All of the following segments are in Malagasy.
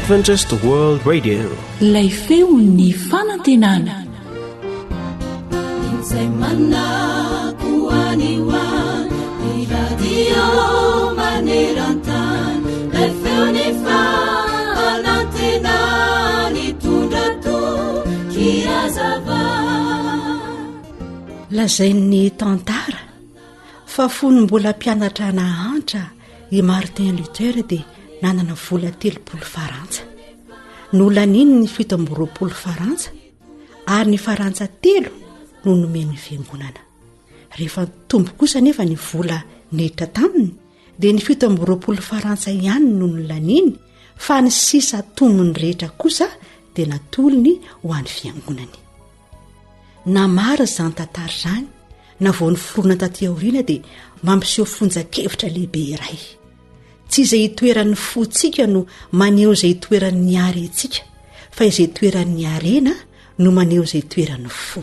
Adventist World Radio. Ilay feon'ny fanantenana. Lazain'ny tantara fa fony mbola mpianatra nahantra i Martin Luther dia nanana vola 30 farantsa. Nolaniny ny 17 farantsa ary ny farantsa 3 no nomeny fiangonana. Rehefa tombo kosa nefa ny vola niditra taminy dia ny 17 farantsa ihany no nolaniny fa ny sisa tomony rehetra kosa dia natolony ho an'ny fiangonany. Namara izany tantara izany na vao ny forona taty aoriana dia mampiseho fonjan-kevitra lehibe iray. Tsy izay toeran'ny fotsika no maneho izay toeran'ny ary antsika, fa izay toeran'ny arena no maneho izay toeran'ny fo.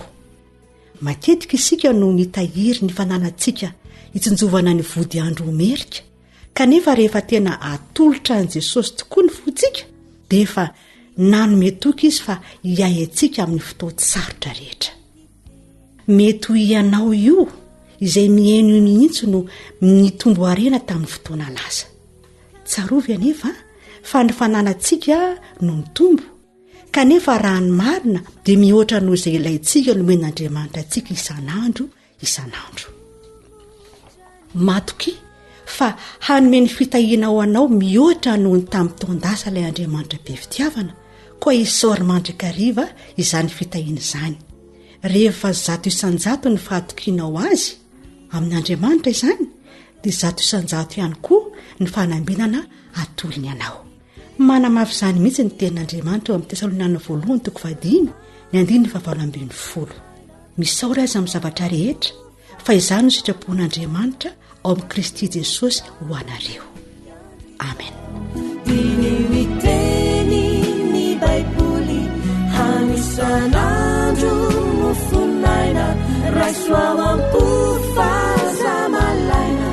Matetika isika no nitahiry ny fananantsika hitsinjovana ny vody andro omerika, kanefa rehefa tena atolotra an' Jesosy tokoa ny fotsika dia efa nanome toky izy fa hiay antsika amin'ny fotoana sarotra rehetra. Mety ho ianao io izay mihaino mihitsy no nitombo arena tamin'ny fotoana lasa. Tsarovy anefa fa ny fananantsika no nitombo, kanefa raha ny marina dia mihoatra noho izay ilayntsika no men'Andriamanitra antsika isan'andro. Matoky fa hanome ny fitahiana ao anao mihoatra noho ny tamin'ny taondasa ilay Andriamanitra be fitiavana, koa isaory mandrakariva izany fitahiana izany. Rehefa 100 isan-jato ny fahatokianao azy amin'ny Andriamanitra izany, dia 100 isan-jato ihany koa ny fanambinana atolony anao. Manamafy izany mihitsy ny tenin'Andriamanitra eo amin'ny Tesaloniana 1:9-20. Misaory azy amin'ny zavatra rehetra, fa izany no sitrapon'Andriamanitra ao amin'ny Kristy Jesosy ho anareo. Amen. Funaina raiswawampu fazamalaina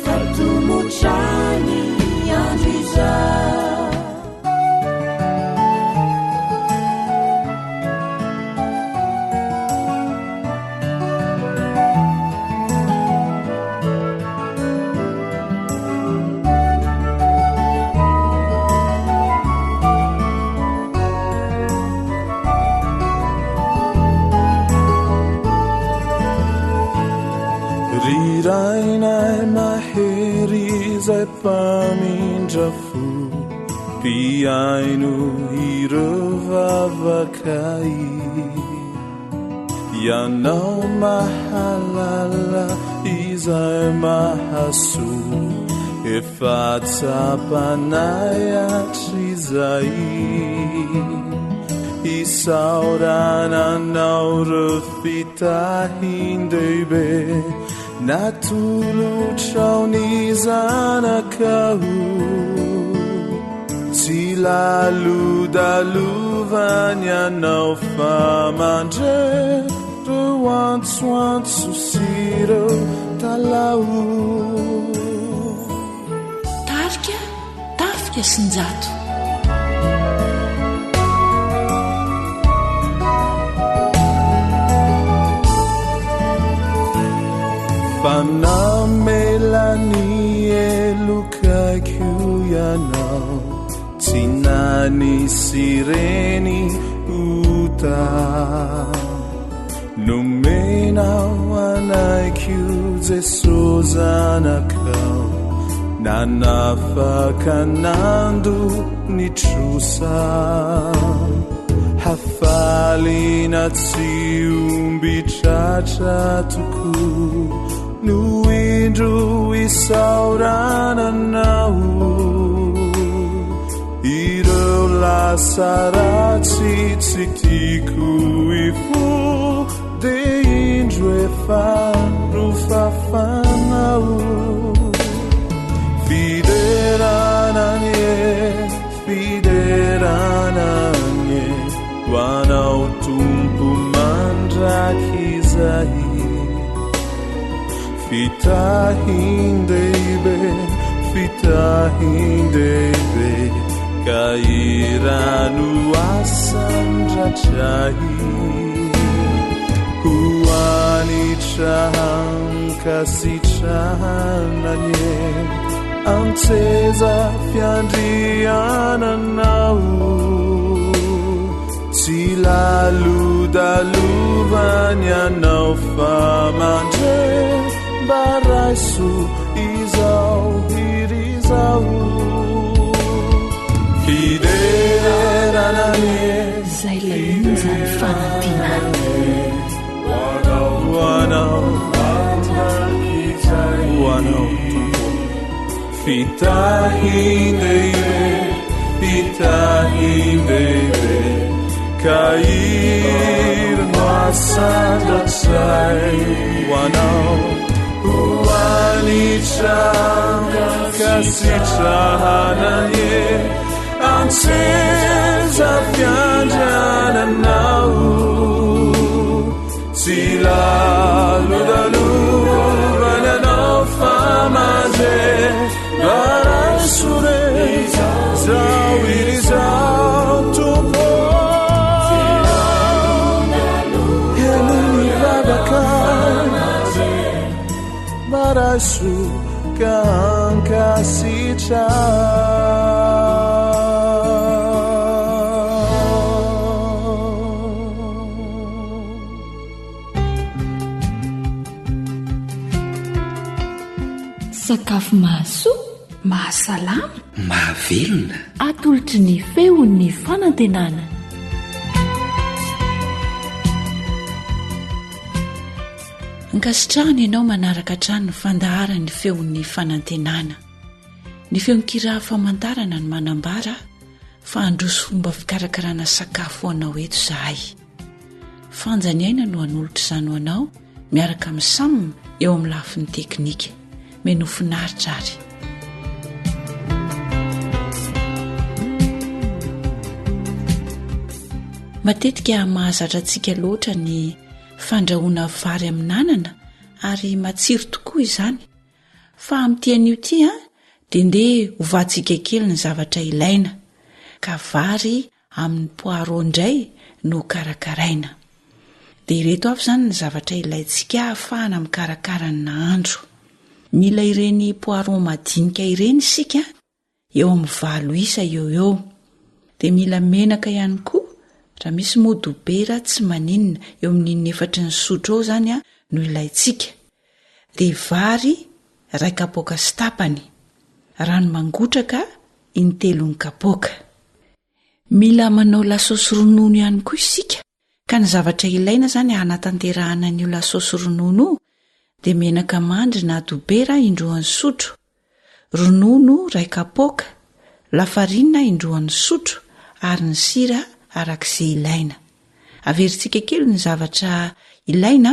fatumuchani yanjiza Rainai maheri zay pamindrafo piaino irevavakai ianao mahalala izay mahaso efa tsapanay hatrizay isaorananao refitahindehibe natolotrao ny zanakao tsy lalodalovany anao fa mandre reo antsoantso sy reo talao. Tafika sinjato Panamelani elukaikyu yanao Tinani sireni uta Numenao anaikyu zesozanakao Nanafakanandu nitrusa Hafalina tsiumbitrachatuku Nuindru isaurananau Ireu lasarati tsitiku ifu De indru efaru fafanau Fiderananye Wanau tumpu mandrakizai Fitahindebe ka irano asandratray hoanitrahankasitrahananye antseza fiandriananao tsy lalodaluvany anao fa mandre mba raiso izao hirizao fideranane zay lay iny zany fanantinana hoanao fitahindeibe ka irno asandratsay hoanao hoanitranga kasitrahananye antseza fiandriananao tsy lalodaluvany anao famandre arasure zao irizao tompo heluni vavaka marasu kankasitra sakafo mahasoa mahasalama mahavelona atolotry ny feon'ny fanantenana nkasitrahana ianao manaraka trano ny fandaharany feon'ny fanantenana ny feonkiraha famantarana ny manambara fa androso fomba fikarakarana sakafo anao eto zahay fanjany aina no hanolotra izany ho anao miaraka amin'ny samina eo amin'ny lafin'ny teknika menofinaritra ary matetika mahazatra antsika loatra ny fandrahoana vary amin'anana ary matsiro tokoa izany fa amin'tian'io ity dia ndeha hovatsika kely ny zavatra ilaina ka vary amin'ny poireau indray no karakaraina dia ireto avy izany ny zavatra ilaintsika ahafahana mikarakara ny nahandro mila ireny poireau madinika ireny isika eo amin'ny 9 isa eo dia mila menaka ihany koa raha misy modobera tsy maninona eo amin'ny 4 ny sotro eo izany no ilaintsika dia vary 1 kapoaka sy tapany rano mangotraka 3 kapoaka mila manao lasosy ronono ihany koa isika ka ny zavatra ilaina izany hanatanterahana an'io lasosy ronono dia menaka mandry na dobera 1 sotro ronono 1 kapoaka lafarinina 1 sotro ary ny sira arak'izay ilaina averintsika kely ny zavatra ilaina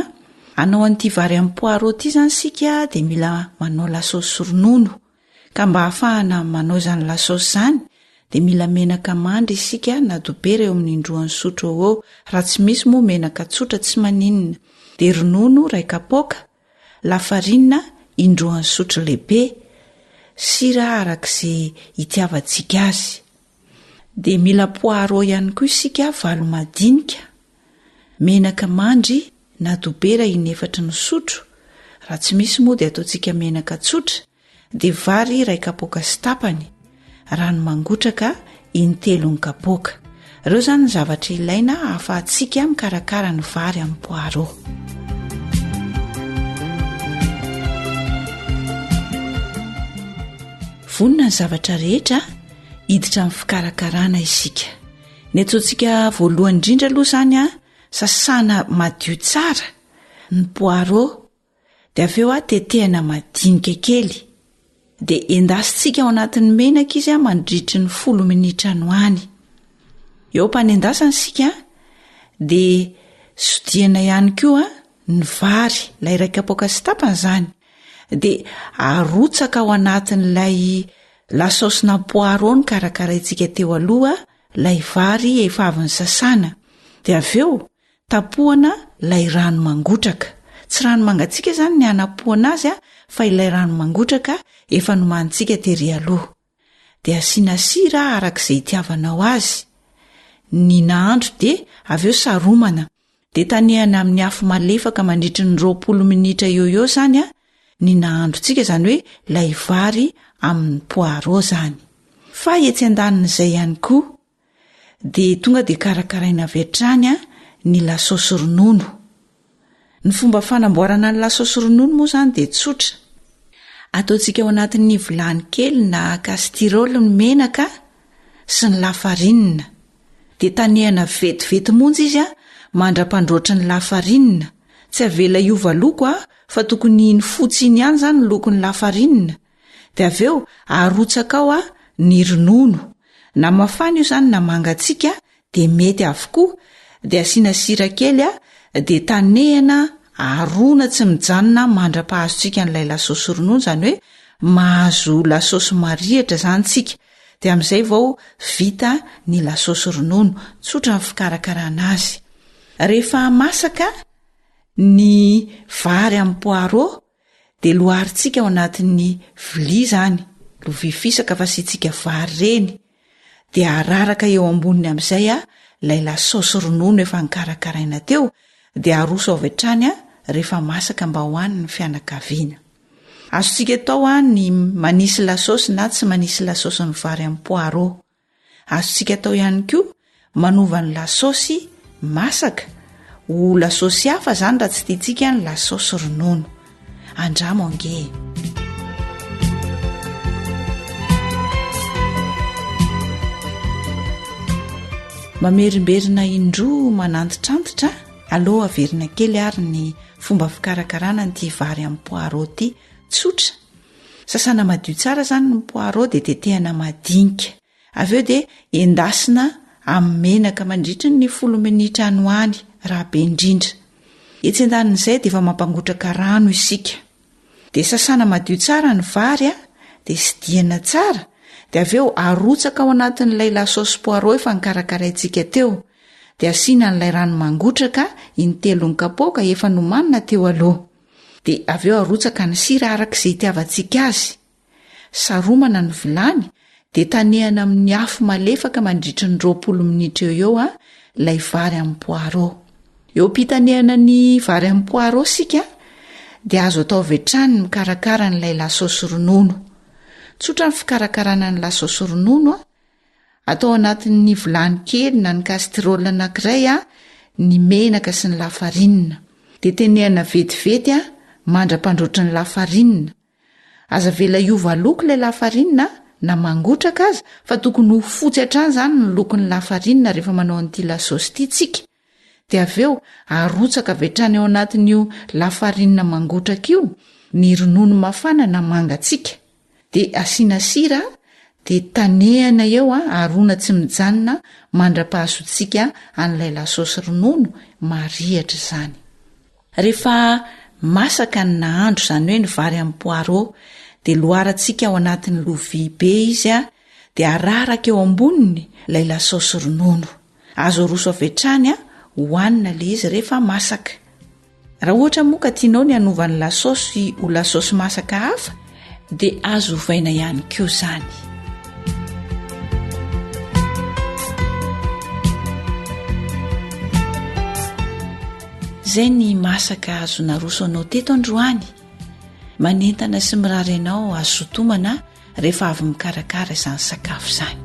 anao an'ity vary amin'ny poireau ity izany sika dia mila manao lasosy ronono ka mba hahafahana manao izany lasosy izany dia mila menaka mandry isika na dobera eo amin'ny 1 sotro eo raha tsy misy moa menaka tsotra tsy maninona dia ronono 1 kapoaka lafarinina 1 sotro lehibe sira arak'izay itiavantsika azy dia mila poireau ihany koa isika 9 madinika menaka mandry na dobera 4 ny sotro raha tsy misy moa dia ataontsika menaka tsotra dia vary 1 kapoaka sy tapany rano mangotraka 3 kapoaka ireo izany ny zavatra ilaina ahafahantsika mikarakara ny vary amin'ny poireau vonina ny zavatra rehetra hiditra amin'ny fikarakarana isika ny ataontsika voalohany indrindra aloha izany sasana madio tsara ny poireau dia avy eo tetehana madinika kely dia endasitsika ao anatin'ny menaka izy mandritry ny 10 minitra no any eo mpanendasana isika dia sodiana ihany koa ny vary ilay 1 kapoaka sy tapany izany dia arotsaka ao anatin'ilay lasosina poireau ny karakaraintsika teo aloha ilay vary efa avy ny sasana dia avy eo tapohana ilay rano mangotraka tsy rano mangatsiaka izany ny anapohana azy fa ilay rano mangotraka efa nomantsika tery aloha dia asiana sira arak'izay itiavanao azy. Ny nahandro dia avy eo saromana dia tanehana amin'ny afo malefaka mandritry ny 20 minitra eo zany a ny nahandrontsika, izany hoe ilay vary amin'ny poireau zany. Fa etsy andanin'izay ihany koa dia tonga dia karakaraina avy hatrany ny lasosy ronono. Ny fomba fanamboarana ny lasosy ronono moa zany dia tsotra. Ataontsika ao anatin'ny vilany kely na kastrôly ny menaka sy ny lafarinina. Dia tanehana vetivety monja izy mandra-pandroatra ny lafarinina. Tsy avela iova loko fa tokony ny fotsiny ihany zany ny lokon'ny lafarinina. Dia avy eo arotsaka ao ny ronono. Na mafana io zany na mangatsiaka dia mety avokoa. Dia asiana sira kely dia tanehana arona tsy mijanona mandra-pahazontsika n'ilay lasosy ronono, zany hoe mahazo lasosy marihatra zany tsika. Dia amin'izay vao vita ny lasosy ronono. Tsotra ny fikarakarana azy. Rehefa masaka ny vary amin'ny poireau dia loharintsika ao anatin'ny vilia zany, lovia fisaka fa siantsika vary reny. Dia araraka eo amboniny amin'izay ilay lasosy ronono efa nikarakaraina teo, dia aroso avy hatrany rehefa masaka mba hohanin'ny fianakaviana. Azontsika tao ny manisy lasosy na tsy manisy lasosy ny vary amin'ny poireau. Azontsika tao ihany koa manova ny lasosy masaka ho lasosy hafa zany raha tsy tiantsika ny lasosy ronono. Andramo ange. Mamerimberina indroa mananditrantitra, aloha averina kely ary ny fomba fikarakarana n'ity vary amin'ny poireau ity. Tsotra. Sasana madio tsara zany ny poireau dia tetehana madinika. Avy eo dia endasina amin'ny menaka mandritry ny 10 minitra any ho any raha be indrindra. Etsy andanin'izay dia efa mampangotraka rano isika. Dia sasana madio tsara ny vary dia sidiana tsara. Dia avy eo arotsaka ao anatin'ilay lasosy poireau efa nikarakaraintsika teo. Dia asiana n'ilay rano mangotraka in-3 kapoaka efa nomanina teo aloha. Dia avy eo arotsaka ny sira arak'izay itiavantsika azy. Saromana ny vilany dia tanehana amin'ny afo malefaka mandritry ny 20 minitra eo ilay vary amin'ny poireau. Eo pitanehana ny vary amin'ny poireau sika dia azo atao vetrany ny mikarakara n'ilay lasosy ronono. Tsotra ny fikarakarana ny lasosy ronono. Atao anatin'ny vilany kely na ny kastrôly anankiray ny menaka sy ny lafarinina. Dia tenehana vetivety mandra-pandroatra ny lafarinina. Aza vela iova loko ilay lafarinina na mangotraka aza, fa tokony ho fotsy hatrany zany ny lokon'ny lafarinina rehefa manao an'ity lasosy ity tsika. Dia avy eo arotsaka vetrany ao anatin'io lafarinina mangotraka io ny ronono mafana na mangatsiaka. Dia asiana sira dia tanehana eo arona tsy mijanona mandra-pahazontsika an'ilay lasosy ronono marihatra zany. Rehefa masaka ny nahandro, zany hoe ny vary amin'ny poireau, dia loharantsika ao anatin'ny lovia be izy dia araraka eo amboniny ilay lasosy ronono. Azo aroso avy hatrany hohanina ilay izy rehefa masaka. Raha ohatra moa ka tianao ny hanovany lasosy ho lasosy masaka hafa dia azo ovaina ihany koa zany. Zay ny masaka azo naroso anao teto androany. Manentana sy mirary anao azo sotomana rehefa avy mikarakara izany sakafo izany.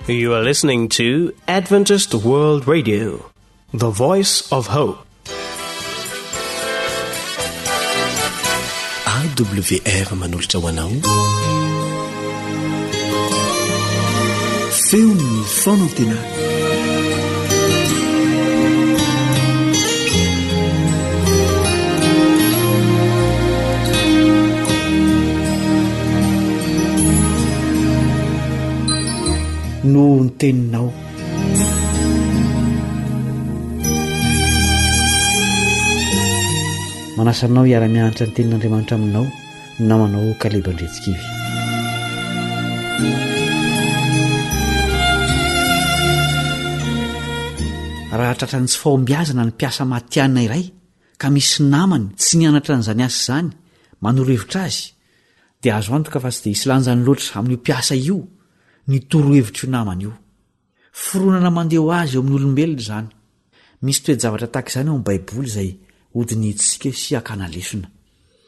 You are listening to Adventist World Radio, the voice of hope. AWR manolotra ho anao. Feon'ny fonantenana. No ny teninao. Manasanao hiara-mianatra ny tenin'Andriamanitra aminao namanao Kaleba Andretsikivy. raha tratra ny tsy fahombiazana ny mpiasa matianina iray ka misy namany tsy nianatra n'izany asa izany manoro-hevitra azy dia azo antoka fa tsy dia isy lanjany loatra amin'io mpiasa io ny toro-hevitra io namany io. Foronana mandeha ho azy eo amin'ny olombelona izany. Misy toe-javatra tahaka izany ao amin'ny Baiboly izay hodiny hitsika sy hakana lesona.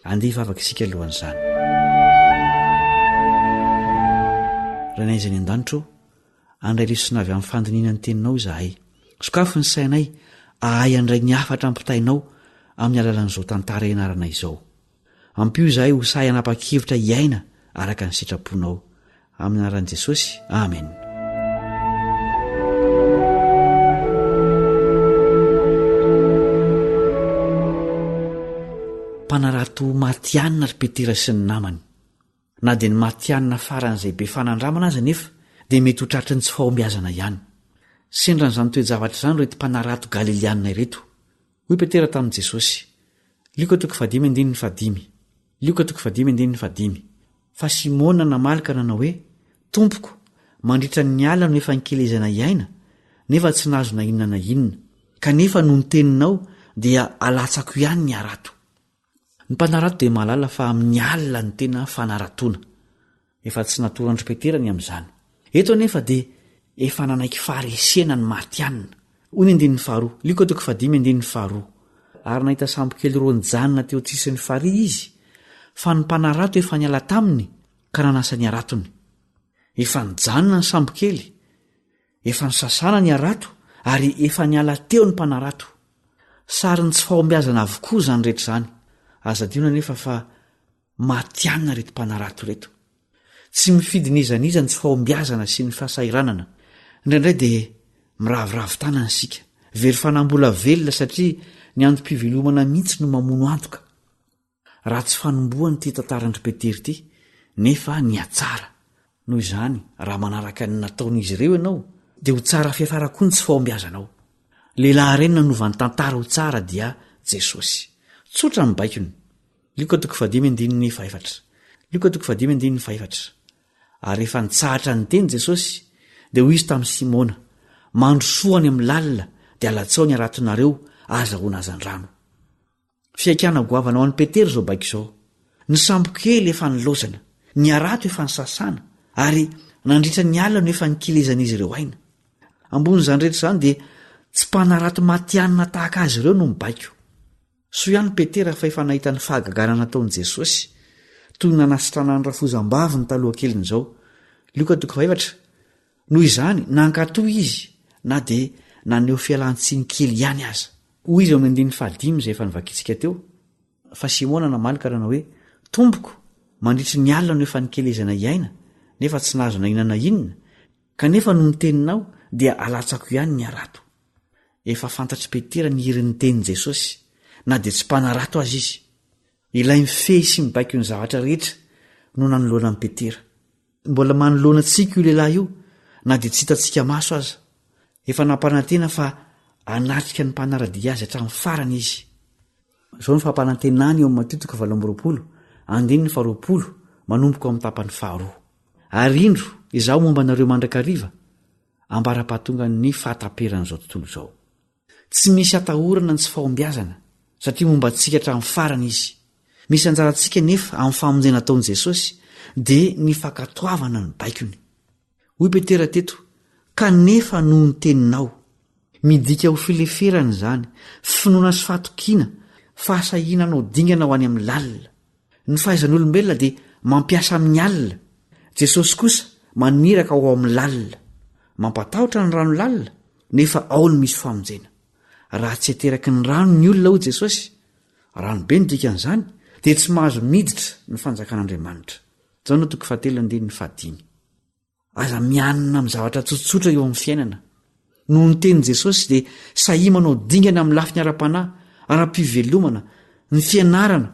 Andeha hivavaka isika alohan'izany. Ranay izay ny an-danitro, andray lesona avy amin'ny fandiniana ny teninao izahay. Sokafo ny sainay ahay andray ny afatra ampitainao amin'ny alalan'izao tantara ianarana izao. Ampio izahay ho sahy hanapa-kevitra iaina araka ny sitraponao. Amin'ny anaran'i Jesosy, amen. Mpanarato matianina ry Petera sy ny namany. Na dia ny matianina faran'izay be fanandramana azy nefa dia mety ho tratry ny tsy fahombiazana ihany. Sendran'izany toe-javatra izany reto mpanarato Galilianina ireto. Hoy Petera tamin'i Jesosy, fa Simona namalaka nanao hoe, Tompoko, mandritra ny alina no efa nikelezana iaina, nefa tsy nahazo na inona na inona, kanefa noho ny teninao dia alatsako ihany ny arato. Ny mpanarato dia mahalala fa amin'ny alina ny tena fanaratoana. Efa tsy natoran'andry Petera ny amin'izany. Eto anefa dia efa nanaiky faharesena ny matianina. Hoy ny 15:2. Ary nahita sambo kely roa nijanona teo an-tsisin'ny farihy izy, fa ny mpanarato efa niala taminy ka nanasa ny aratony. Efa nijanona ny sambo kely, efa nisasana ny arato ary efa niala teo ny mpanarato. Sary ny tsy fahombiazana avokoa izany rehetra izany. Azadina nefa fa matianina reto mpanarato reto. Tsy mifidy nizaniza ny tsy fahombiazana sy ny fahasairanana. Indraindray dia miravoravo tanana isika, very fanambola velona satria ny androm-pivelomana mihitsy no mamono antoka. Raha tsy fanombohany ty tantarandry Petera ity, nefa niatsara. Noho izany, raha manaraka ny nataon'izy ireo ianao, dia ho tsara fiafara koa ny tsy fahombiazanao. Lehilahy reny nanovany tantara ho tsara dia Jesosy. Tsotra ny baikony. Ary efa nitsahatra ny teny Jesosy dia hoy izy tamin'ny Simona, mandrosoany amin'ny lalina dia alatsao ny aratonareo azahoana azan-drano. Fiaikana goavana ho an'ny Petera izao baiko izao. Ny sambo kely efa nilozana, ny arato efa nisasana, ary nandritra ny alina no efa nikilezan'izy ireo aina. Ambon'izany rehetra izany dia tsy mpanarato matianina tahaka azy ireo no mibaiko. So ihany Petera fa efa nahita ny fahagagana nataon'i Jesosy, toy nanasitrana ny rafozam-bavy ny taloha keliny izao. Noho izany nankatoy izy na dia naneho fialan-tsiny kely ihany aza. Hoy izy ao amin'ny 15 izay efa nivakitsika teo, fa Simona namalaka nanao hoe, Tompoko, mandritry ny alina no efa nikelezana iaina, nefa tsy nahazo na inona na inona, kanefa noho ny teninao dia alatsako ihany ny arato. Efa fantatry Petera ny irin'ny tenin'i Jesosy, na dia tsy mpanarato azy izy. Ilay mifehy sy mibaiko ny zavatra rehetra no nanoloana amin'ny Petera. Mbola manoloana antsika io lehilahy io, na dia tsy hitantsika maso aza. Efa nampanantena fa anatrika ny mpanaradia azy hatramin'ny farany izy. Izao ny fampanantenany eo amin'ny Mateo 8:20 manomboka amin'ny tapany 2. Ary indro izaho momba anareo mandrakariva, ambara-pahatonga ny fahataperan'izao tontolo izao. Tsy misy atahorana ny tsy fahombiazana, satria momba antsika hatramin'ny farany izy. Misy anjarantsika nefa amin'ny famonjena nataon'i Jesosy dia ny fankatoavana ny baikony. Hoy Petera teto, kanefa noho ny teninao. Midika ho fileferana izany, finoana sy fahatokiana, fahasahiana ho dingana ho any amin'ny lalina. Ny fahaizan'olombelona dia mampiasa amin'ny alina. Jesosy kosa maniraka ao amin'ny lalina. Mampatahotra ny rano lalina, nefa ao no misy famonjena. Raha tsy ateraky ny rano ny olona ho Jesosy, rano be ny dikan'izany, dia tsy mahazo miditra ny fanjakan'Andriamanitra. Aza mianina amin'ny zavatra tsotsotra eo amin'ny fiainana. Noho ny tenin'i Jesosy dia sahia manao dingana amin'ny lafiny ara-panahy, ara-pivelomana, ny fianarana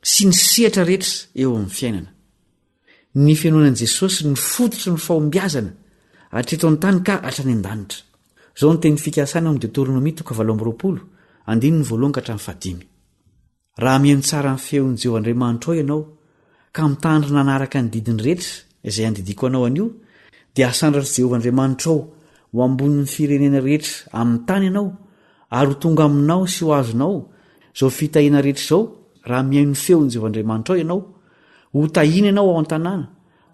sy ny sehatra rehetra eo amin'ny fiainana. Ny fianoanan'i Jesosy ny fototry ny fahombiazana hatreto an-tany ka hatrany an-danitra. Izao ny teny fikasana amin'ny Deuteronomia 7:1-5. Raha mihaino tsara ny feon'i Jehovahandriamanitra ao ianao ka mitandrina nanaraka ny didiny rehetra izay andidiko anao anio, dia asandratra Jehovahandriamanitra ao ho ambonin'ny firenena rehetra amin'ny tany ianao ary ho tonga aminao sy ho azonao zao fitahina rehetra zao raha mihain'ny feon'i Jehovahandriamanitra ao ianao ho tahina ianao ao an-tanàna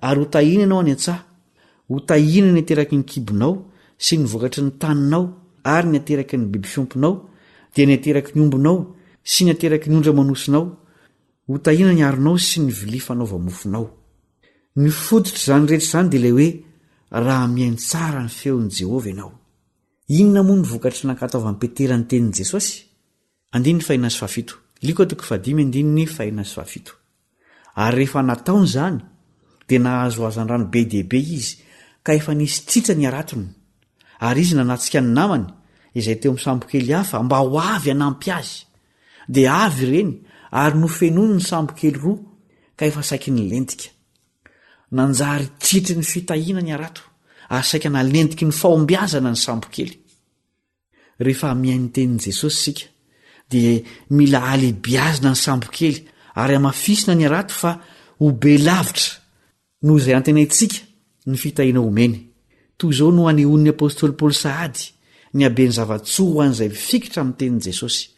ary ho tahina ianao any an-tsaha ho tahina ny ateraky ny kibonao sy ny vokatry ny taninao ary ny ateraky ny biby fiomponao dia ny ateraky ny ombonao sy ny ateraky ny ondra manosinao ho tahina ny aronao sy ny vilia fanaova-mofonao. Ny fototra zany rehetra zany dia ilay hoe raha mihaino tsara ny feon'i Jehova ianao. Inona moa ny vokatry nankataovan'i Petera ny tenin'i Jesosy? Ary rehefa nataony zany dia nahazo azan-drano be dehibe izy ka efa nisy tritra ny aratony ary izy nanatsika ny namany izay teo amin'ny sambokely hafa mba ho avy hanampy azy dia avy ireny ary nofenony ny sambokely roa ka efa saiky ny lentika. Nanjary tritry ny fitahiana ny arato ary saika nalentiky ny fahombiazana ny sambokely. Rehefa mihaino tenin'i Jesosy sika dia mila alehibiazina ny sambokely ary amafisina ny arato fa ho be lavitra noho izay antenaintsika ny fitahiana omeny. Toy izao no anehoan'ny apôstôly Paoly sahady ny habeny zavatsoa ho an'izay fikitra amin'ny tenin'i Jesosy.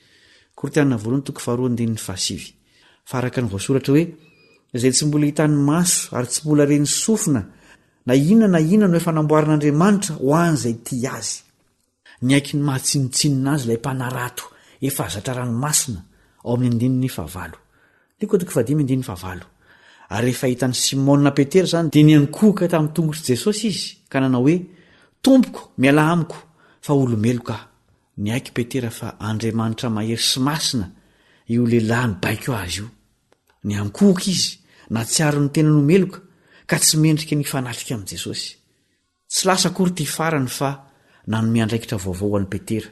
Fa araka ny voasoratra hoe izay tsy mbola hitan'ny maso ary tsy mbola reny sofina na inona no efa namboarin'Andriamanitra ho an'izay tia azy. Ny aiky ny mahatsinitsinina azy ilay mpanarato efa zatra ranomasina ao amin'ny 15. Ary rehefa hitan'ny Simona Petera zany dia niankohoka tamin'ny tongotry Jesosy izy ka nanao hoe tompoko miala amiko fa olomeloka. Ny aiky Petera fa Andriamanitra mahery sy masina io lehilahy mibaiko azy io. Ny ankohoka izy na tsy ary ny tena nomeloka ka tsy mendrika ny fanatrika amin'i Jesosy. Tsy lasa akory ty farany fa nanome andraikitra vaovao an'i Petera.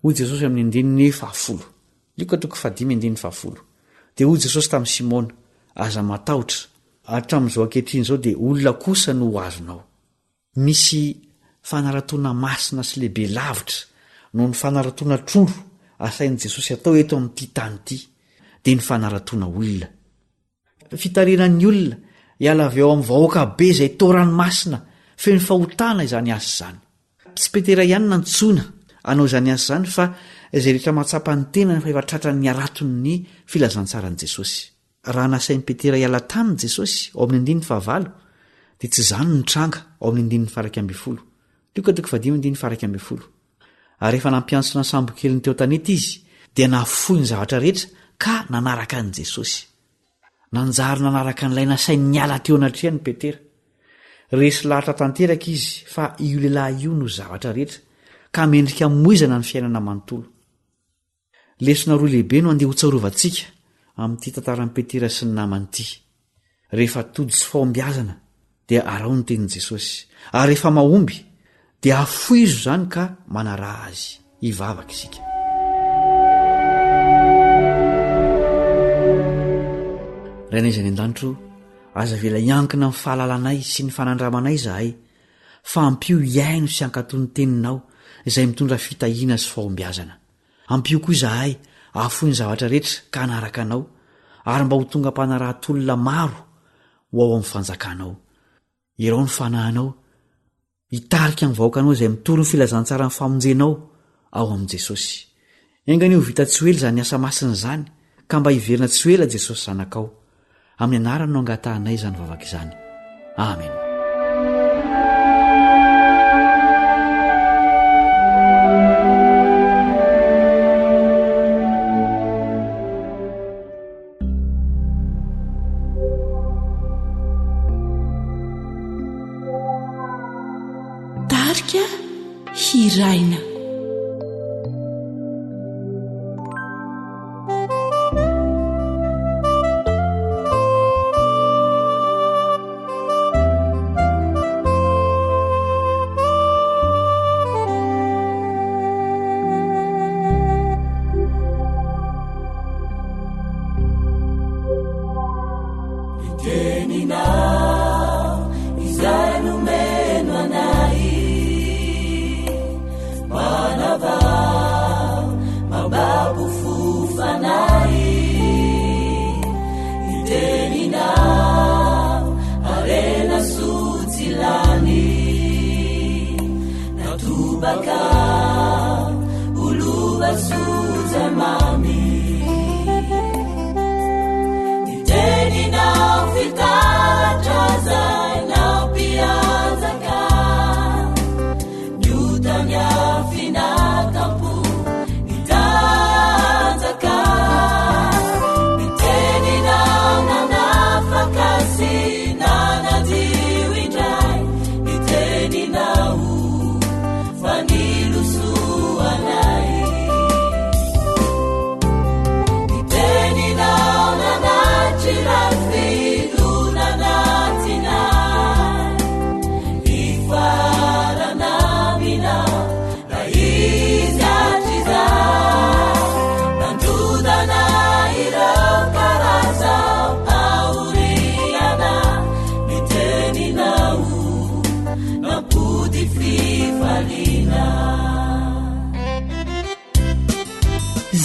Hoy Jesosy amin'ny 15. Dia hoy Jesosy tamin'i Simona, aza matahotra, hatramin'izao ankehitriny izao dia olona kosa no ho azonao. Misy fanaratoana masina sy lehibe lavitra noho ny fanaratoana trondro asain'i Jesosy atao eto amin'ity tany ity dia ny fanaratoana olona. Fitarinan'ny olona hiala avy ao amin'ny vahoaka be izay toranomasina feno fahotana izany asa izany. Tsy Petera ihany nantsoina hanao izany asa izany fa izay rehetra mahatsapa ny tenany fa efa tratran'ny araton'ny filazantsarani Jesosy. Raha nasain'i Petera hiala taminy Jesosy ao amin'ny 15 dia tsy izany ny tranga ao amin'ny 15. Ary rehefa nampiantsona ny sambokeliny teo tanety izy dia nafoy ny zavatra rehetra ka nanaraka an'i Jesosy. Nanjary nanaraka n'ilay nasainy niala teo anatrehany Petera. Resy lahatra tanteraka izy fa io lehilahy io no zavatra rehetra ka mendrika moizana ny fiainana manontolo. Lesona roa lehibe no andeha ho tsarovantsika amin'ity tantaran'i Petera sy ny namany ity. Rehefa tody sy fahombiazana dia arao ny tenin'i Jesosy ary rehefa mahomby dia afoy izo zany ka manaraha azy hivavaka isika. Rainay izay ny an-danitro, aza vela iankina amin'ny fahalalanay sy ny fanandramanay izahay fa ampio iaino sy ankatony teninao izay mitondra fitahiana sy fahombiazana. Ampio koa izahay afoy ny zavatra rehetra ka anaraka anao ary mba ho tonga mpanarahatolona maro ho ao amin'ny fanjakanao. Irao ny fanahinao hitarika ny vahoakanao izay mitoro ny filazantsara ny famonjenao ao amin'i Jesosy. Engany ho vita tsy ho ela izany asa masina izany ka mba hiverina tsy ho ela Jesosy zanakao. Amin'ny anarany no angatahanay izany vavaka izany. Amen. Tarika hiraina.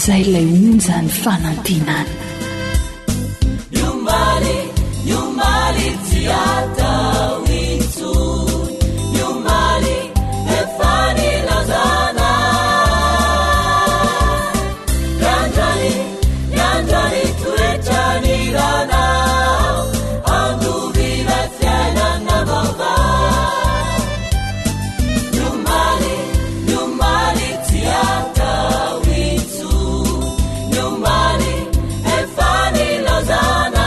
izay ilay onjany fanantenana nyumbali tiatao intsony nyumbali efany lazana yandrany toetrany ranao andovila fiainana vaovao nyumbali tiatao intsony nyumbali efany lazana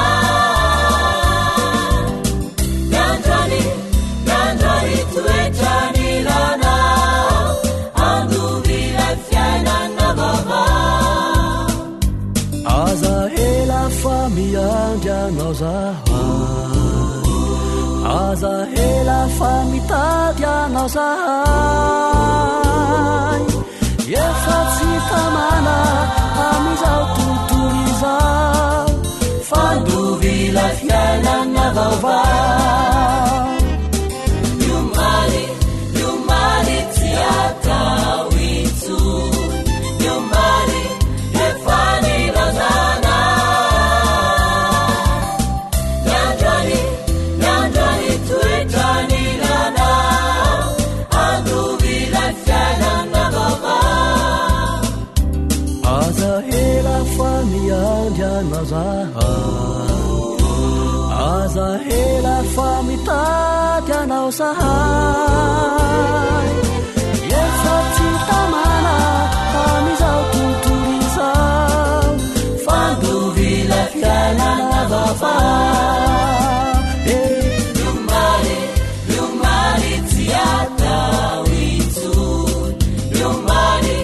miandianao zahay aza hela fa mitadianao zahay efa tsy tamana amizao tontolo izao fandovila fiainana vaovao nyumbali tsy atao intsony nyumbali efany lazana aza hela fa mitadianao zahay efa tsy tamana amizao tontolo izao fandovila fiainana vaovao nyumbali tsy atao intsony nyumbali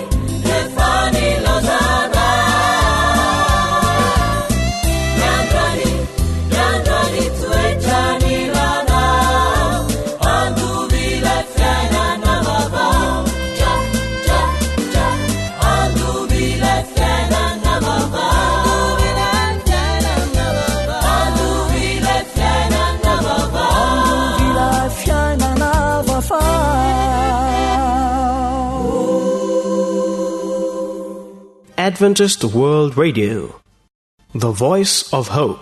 efany lazana Adventist World Radio, the voice of hope.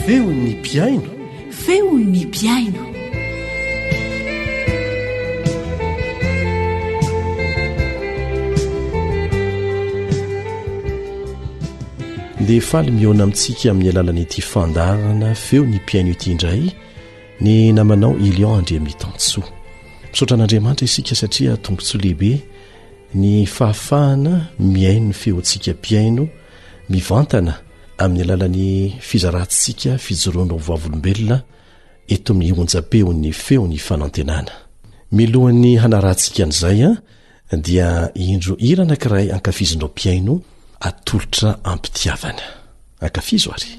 Feon'ny piaino. Feon'ny piaino. Dia faly miona amintsika amin'ny alalan'ity fandarana feo ny piaino ity indray ny namanao Ilion Andriamitansoa. Misaotra an'Andriamanitra isika satria tombontsoa lehibe ny fahafahana miaino ny feontsika piaino mivantana amin'ny alalan'ny fizarantsika fijoroana ho vavolombelona eto amin'ny onjam-peon'ny feon'ny fanantenana. Milohan'ny hanarantsika an'izay dia indro hira anankiray ankafizindao piaino atolotra ampitiavana. Ankafizo ary.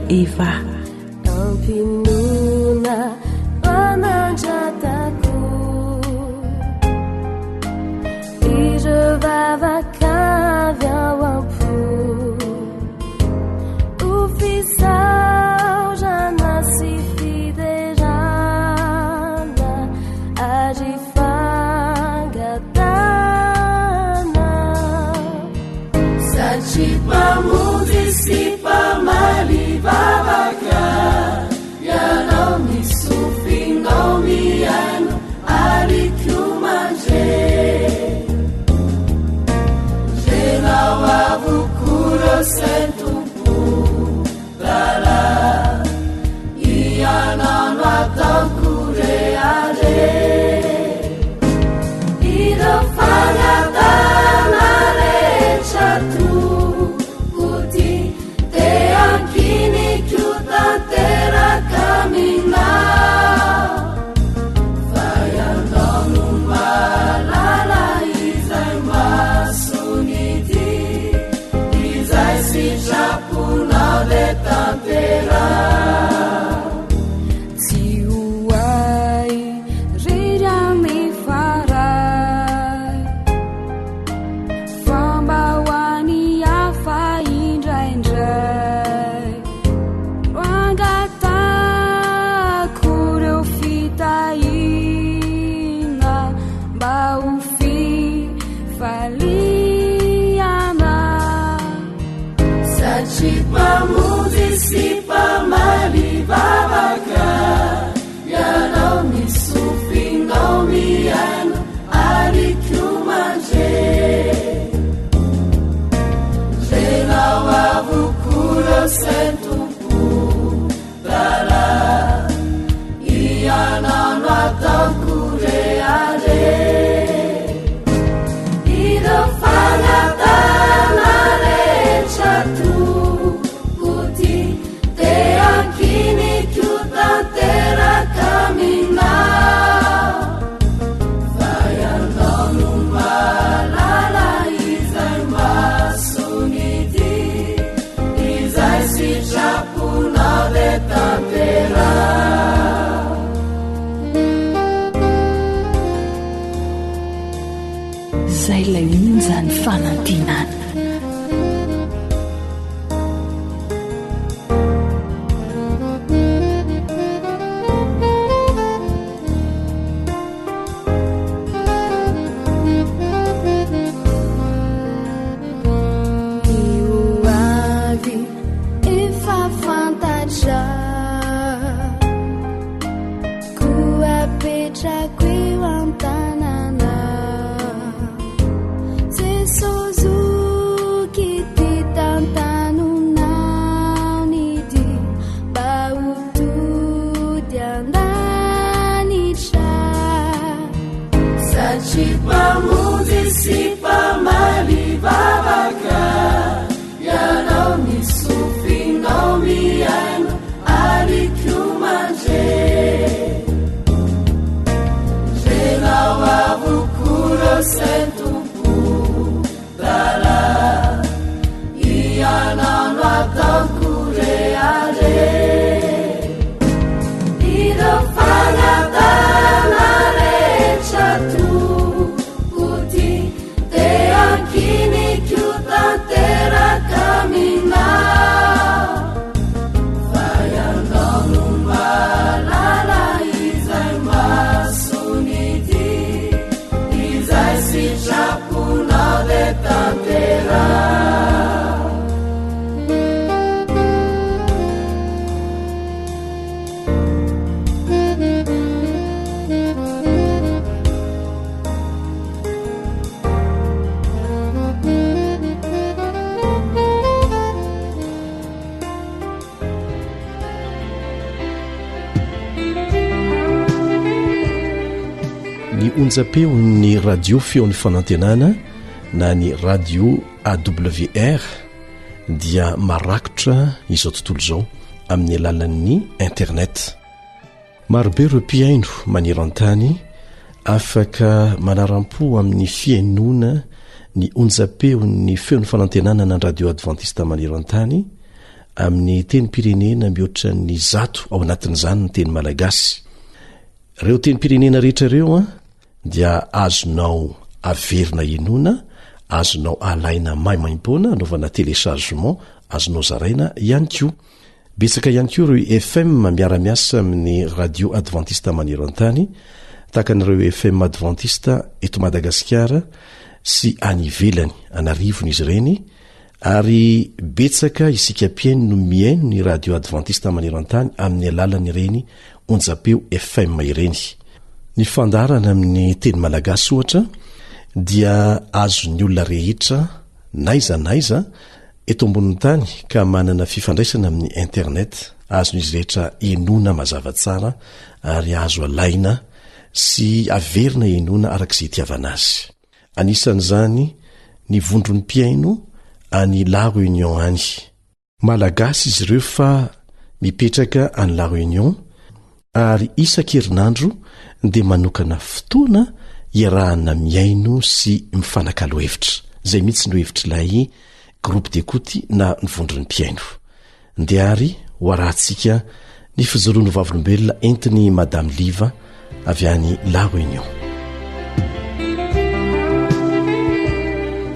Eva Tampinuna pananjataku Irevavakavyawapu Ufisau janasi fiderana Arifangatana Sachipa mudisipa mali Vavaka pamozy sy pamalivavaka ianao misofinao miaino ary komandre renao avokolo sentompo dala ianao no ataoko reale iro fagnatana rehetra tokoty de ankiniko tanteraka aminao fa ianao no malala izay masonidy izay sitraponao de tantera zay lay onjany fanantinana pamozy sy pamalivavaka ianao misofinao miaino ary komandre renao avokolo sentompo dala ianao no ataoko reale iro fagnatana rehetra kiniko tanteraka aminao fa ianao no malala izay masonidy izay sitraponao de tantera onjapeo ny radio feon'ny fanantenana na ny radio AWR dia marakotra izao tontolo izao amin'ny alalan'ny internet. Marobe ireo mpiaino maneran-tany afaka manaram-po amin'ny fiainoana ny onjapeo ny feon'ny fanantenana na radio adventiste maneran-tany amin'ny teny pirenena mihoatra ny 100 ao anatin'izany ny teny malagasy. Ireo teny pirenena rehetra ireo dia azonao averina inona, azonao alaina maimaim-poana anaovana téléchargement, azonao zaraina ihany koa. Betsaka ihany koa ireo FM miara-miasa amin'ny radio adventiste maneran-tany tahaka an'ireo FM adventiste eto Madagasikara sy any ivelany anarivony izy ireny, ary betsaka isika mpiaino no miaino ny radio adventiste maneran-tany amin'ny alalan'ireny onjapeo FM ireny. Ny fandarana amin'ny teny malagasy ohatra dia azon'ny olona rehetra naiza eto ambonin'ny tany ka manana fifandraisana amin'ny internet, azon'izy rehetra enona mazava tsara ary azo alaina sy averina enona arak'izay itiavana azy. Anisan'izany ny vondron'ny mpiaino any La Réunion any. Malagasy izy ireo fa mipetraka any La Réunion ary isan-kerinandro dia manokana fotoana iarahana miaino sy mifanakalo hevitra. Zay mihitsy no hevitra ilay groupe d'écoute na ny vondron'ny mpiaino. Ndiary ho arahantsika ny fijoroany vavolombelona entiny Madame Liva avy any La Réunion.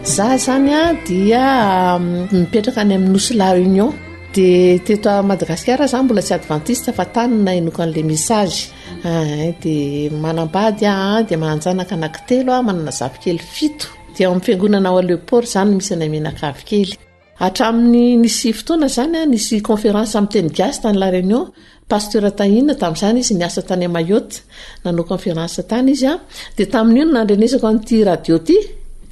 Za zany dia mipetraka any amin'ny nosy La Réunion, dia teto Madagasikara za mbola tsy adventiste fa tany na enoka an'le message. Dia manambady dia mananjanaka anankitelo manana zafikely 7 dia amin'ny fiangonana ao Leopold zany misy anay menakavy kely. hatramin'ny nisy fotoana zany a nisy conférence amin'ny teny gasy tany la réunion pasteur tahina tamin'izany izy niasa tany Mayotte nanao conférence tany izy a de tamin'io nandrenesako an'ity radio ty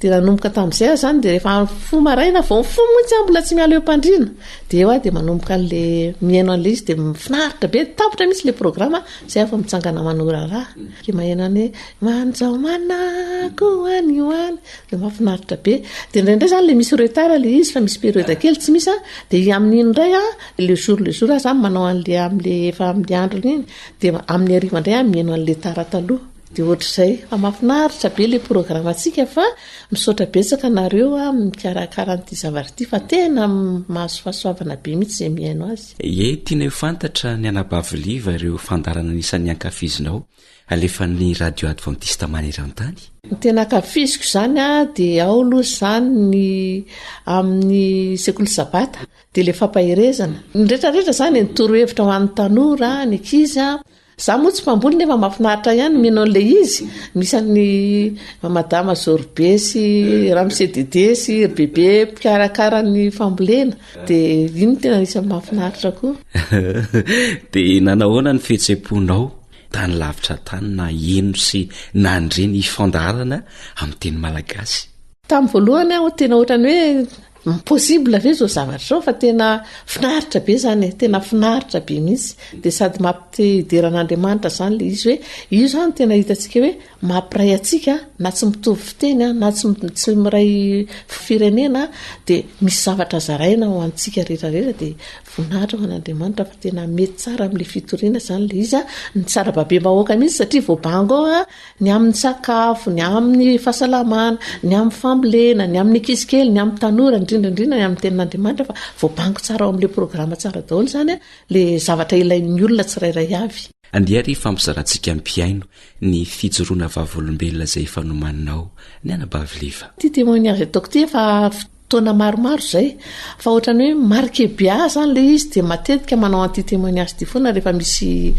de nanomboka tamin'izay zany de rehefa fo maraina vao fo moitsy mbola tsy miala eo mpandrina de eo a de manomboka an'le mihaino an'le izy de mifinaritra be tapotra mihitsy le programma zay afa mitsangana manoraraha de maheno any manjao manako any hoany de mafinaritra be de indraindray zany le misy retard le izy fa misy période kely tsy misy de amin'iny ndray a le jour zany manao an'le am'le efa am'le andro iny de amin'ny ariva ndray mihaino an'le tara taloha de ohatr'izay fa mafinaritra be le programme atsika fa misaotra betsaka nareo a mikarakara an'ity zavatra ity fa tena mahazo fahasoavana be mihitsy zay mihaino azy tiana ho fantatra ny anabaviliva ireo fandarana nisan'ny ankafizinao alefa ny radio adventiste maneran-tany ny tena ankafiziko zany a de ao aloha zany ny amin'ny sekoly sabata de le fampahirezana ny rehetrarehetra zany ny torohevitra ho an'ny tanora ny ankizy za moa tsy mpamboly nefa mafinaritra ihany mianao an'le izy misy an'ny madama Zorbe sy Ramsedede sy bebe mpikarakara ny fambolena de iny tena isan'ny mafinaritra koa de nanahoana ny fihetsem-ponao tany lavitra tany na eno sy nandre ny fandarana amin'ny teny malagasy tamin'ny voalohany aho tena ohatrany hoe impossible ve zao zavatra zao fa tena finaritra be zany tena finaritra be mihitsy de sady mampitederan'Andriamanitra zany le izy hoe io zany tena hitantsika hoe mampiray atsika na tsy mitovy fiteny na tsy miray firenena de misy zavatra zaraina ho antsika rehetrarehetra de voninahitra ho an'Andriamanitra fa tena mety tsara amin'le fitoriana zany le izy ny tsara babe vahoaka mihitsy satria voabango ny amin'ny sakafo ny amin'ny fahasalamana ny amin'ny fambolena ny amin'ny ankizy ny amin'ny tanora indrindra ny amin'ny tenin'Andriamanitra fa voabango tsara ao amin'le programma tsara daholo zany le zavatra ilain'ny olona tsirairay avy andiary fampizarantsika mpiaino ny fijoroana vavolombelona zay efa nomaninao ny anabaviliva ty témoignage ataoko ty efa fotoana maromaro zay fa ohatrany hoe marqué bien zany le izy de matetika manao an'ity témoignage ty foana rehefa misy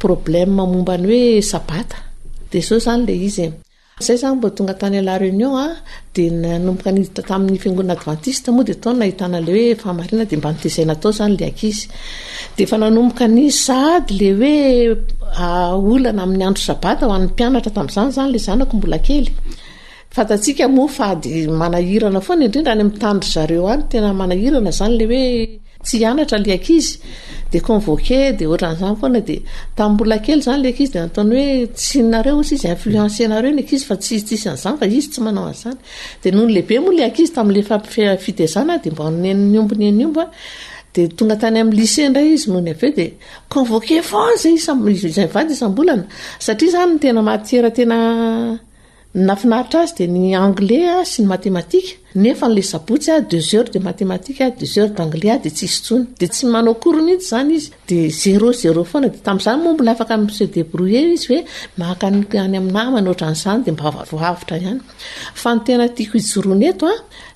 problème mombany hoe sabata de zao zany le izy zay zany mbo tonga tany la réunion de nanomboka niditra tamin'ny fiangonana adventiste moa de taona nahitana le hoe famarina de mba nitezaina tao zany le ankizy de fa nanomboka ny sady le hoe olana amin'ny andro sabata ho an'ny mpianatra tamin'izany zany le zanako mbola kely fatatsika moa fady manahirana foana indrindra any amin'ny tandry zareo any tena manahirana zany le hoe tsy hianatra le ankizy de convoqué de ohatran'izany foana de tambola kely zany le ankizy de nataony hoe tsy nareo ozy izy influencé nareo ny ankizy fa tsy an'izany fa izy tsy manao an'izany de noho ny lehibe moa le ankizy tamin'le fitezana de mba neniomboneniomba de tonga tany amin'ny lycée indray izy noho ny aveo de convoqué foana zay izay vady isam-bolana satria zany tena matiera tena nafinaritra azy de ny anglais sy ny mathématique nefa n'le sabotsy 2 heures de mathématique 2 heures d'anglais de tsy tsony de tsy manao cours mihitsy zany izy de 0 foana de tamin'izany moa mbola afaka se débrouiller izy hoe mahakaniky any amin'ny namany ohatran'izany de mba voavitra ihany fa ny tena tiako hijoroana eto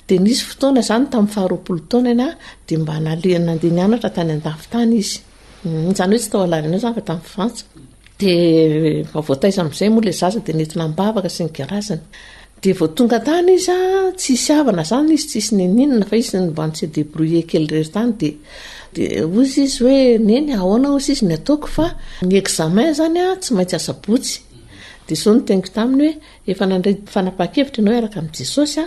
de nisy fotoana zany tamin'ny 20 taona ina de mba nandeha nianatra tany an-dafitany izy zany hoe tsy tao alarina zany fa tamin'ny Frantsa de voataiza amin'izay moa le zaza de nentina mbavaka sy ny garazany de vao tonga tany izy tsy siavana zany izy tsisy neninina fa izy mba tsy débrouiller kely rery tany de ozy izy hoe neny ahoana ozy izy ny ataoko fa ny examen zany tsy maintsy asabotsy de zao ny teniko taminy hoe efa nandray fanapa-kevitra ianao araka amin'ny Jesosy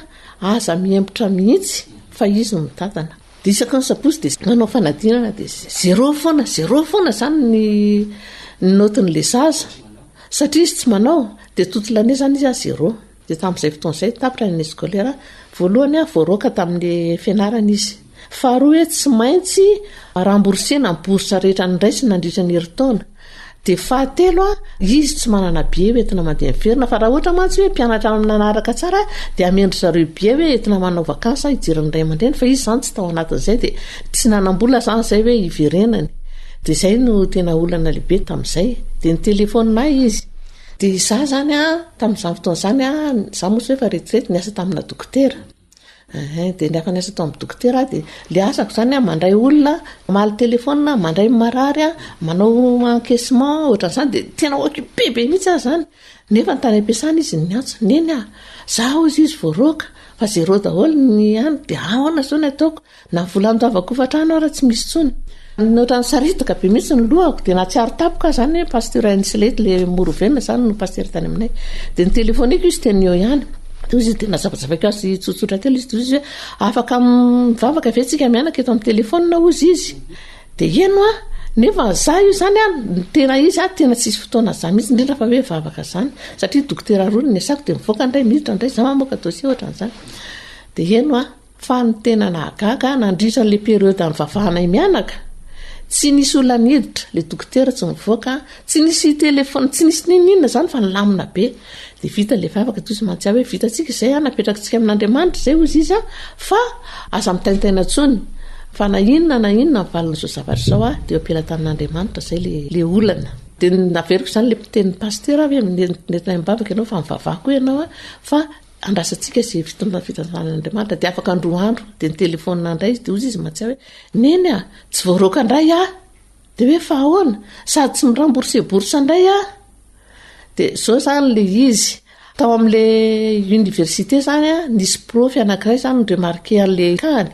aza miembotra mihitsy fa izy no mitantana de isaka ny sabotsy de nanao fanadinana de 0 foana zany ny notin'le zaza satria izy tsy manao de toute l'année zany izy 0 de tamin'izay fotoan'izay tapitra ny scolaire voalohany voaroaka tamin'le fianarana izy faharoa hoe tsy maintsy ramboursena ny bourse rehetra ny raisy nandritra ny herintaona de fahatelo izy tsy manana bie hoe entina mandeha miverina fa raha ohatra mantsy hoe mpianatra nanaraka tsara de amendry zareo bie hoe entina manao vakansa hijery ny ray aman-dreny fa izy zany tsy tao anatin'izay de tsy nanambola zany zay hoe hiverenany de zay no tena olana lehibe tamin'izay de ny telefonina izy de za zany tamin'izany fotoana zany za moa efa retraite niasa tamina dokotera de ny afa-niasa tao amin'ny dokotera de le asako zany a mandray olona maly telefona mandray marary a manao encaissement ohatran'izany de tena occupé be mihitsy azy zany nefa ny tany ampiasana izy ny antso neny a zaho izy voaroaka fa zero daholo ny any de ahoana zao ny ataoko na volan-javakofatra raha tsy misy tsony notrany saritaka be mihitsy ny lohako de na tsy ary tapoka zany pasteur Anselety le Morovenina zany no pasteur tany aminay de ny telefoniko izy teny eo ihany de izy tena zavazavaka azy tsotsotra telo izy hoe afaka mivavaka vetsika mianaka eto amin'ny telefona ozy izy de eno a nefa za io zany a tena izy a tena tsisy fotoana za mihitsy indrindra fa hoe vavaka zany satria dokotera roa ny asako de mivoaka ndray miditra ndray za mamoaka dosie ohatran'izany de eno a fa ny tena nahagaga nandritra le période ny vavahanay mianaka tsy nisy olona niditra le dokotera tsy mivoaka tsy nisy telefona tsy nisy ninina zany fa nilamina be de vita le vavaka toy izy mantsy hoe vitatsika izay a napetrakantsika amin'Andriamanitra zay ozy izy a fa aza mitaintaina tsony fa na inona mivalina zao zavatra zao a de ampelantan'Andriamanitra zay le olana de naveriko zany le mpiteny pasteur hoe nentina mibavaka ianao fa mivavako ianao a fa andrasantsika sy fitantan'Andriamanitra de afaka androandro de ny telefona ndray izy de ozy izy mantsy hoe neny a tsy voaroaka ndray a de hoe fa ahoana sady tsy miramborse bourse ndray a de zao zany le izy tao amin'le université zany a nisy profy anankiray zany ndre marqué an'le kany